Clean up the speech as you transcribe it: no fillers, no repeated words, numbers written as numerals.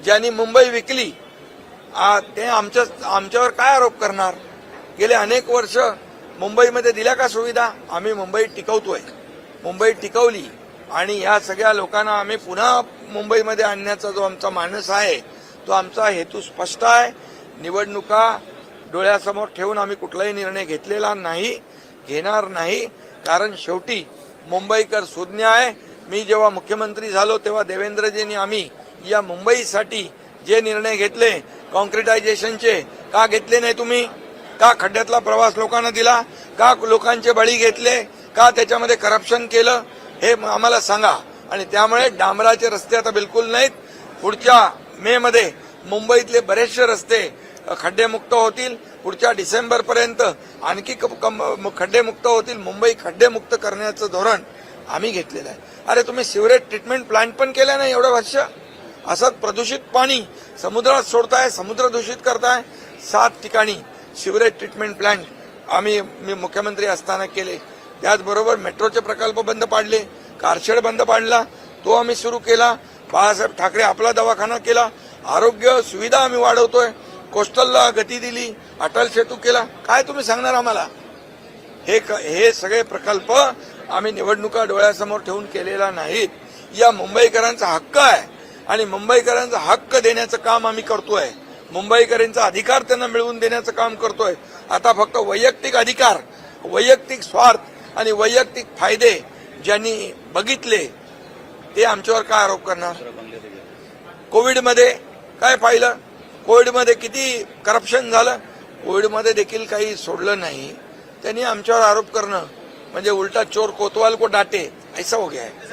ज्यांनी मुंबई विकली ते आमच्यावर काय आरोप करणार? गेले अनेक वर्ष मुंबईमध्ये दिल्या का सुविधा? आम्ही मुंबई टिकवतोय, मुंबई टिकवली आणि या सगळ्या लोकांना आम्ही पुन्हा मुंबईमध्ये आणण्याचा जो आमचा मानस आहे तो आमचा हेतू स्पष्ट आहे. निवडणुका डोळ्यासमोर ठेवून आम्ही कुठलाही निर्णय घेतलेला नाही, घेणार नाही. कारण शेवटी मुंबईकर सुज्ञ आहे. मी जेव्हा मुख्यमंत्री झालो तेव्हा देवेंद्रजींनी आम्ही या मुंबईसाठी जे निर्णय घेतले कॉन्क्रिटायझेशनचे, का घेतले नाही तुम्ही? का खड्ड्यातला प्रवास लोकांना दिला? का लोकांचे बळी घेतले? का त्याच्यामध्ये करप्शन केलं? हे आम्हाला सांगा. आणि त्यामुळे डांबराचे रस्ते आता बिलकुल नाहीत. पुढच्या मे मध्ये मुंबईतले बरेचसे रस्ते खड्डेमुक्त होतील. पुढच्या डिसेंबरपर्यंत आणखी खड्डेमुक्त होतील. मुंबई खड्डेमुक्त करण्याचं धोरण आम्ही घेतलेलं आहे. अरे तुम्ही सिवरेज ट्रीटमेंट प्लांट पण केला नाही एवढं वर्ष. असंच प्रदूषित पाणी समुद्रात सोडताय, समुद्र दूषित करताय. 7 ठिकाणी सिवरेज ट्रीटमेंट प्लांट मी मुख्यमंत्री असताना केले. त्याचबरोबर मेट्रोचे प्रकल्प बंद पाडले, कारशेड बंद पाडला, तो आम्ही सुरू केला. बाळासाहेब ठाकरे आपला दवाखाना केला. आरोग्य सुविधा आम्ही वाढवतोय. कोस्टलला गती दिली, अटल सेतू केला. काय तुम्ही सांगणार आम्हाला? हे सगळे प्रकल्प आम्ही निवडणुका डोळ्यासमोर ठेवून केलेला नाहीत. या मुंबईकरांचा हक्क आहे आणि मुंबईकरांचा हक्क देण्याचं काम आम्ही करतोय. मुंबईकरांचा अधिकार त्यांना मिळवून देण्याचं काम करतोय. आता फक्त वैयक्तिक अधिकार, वैयक्तिक स्वार्थ आणि वैयक्तिक फायदे ज्यांनी बघितले ते आमच्यावर काय आरोप करणार? कोविडमध्ये काय पाहिलं? कोविडमध्ये किती करप्शन झालं? कोविडमध्ये देखील काही सोडलं नाही. त्यांनी आमच्यावर आरोप करणं म्हणजे उलटा चोर कोतवाल को डाटे ऐसा हो गया है.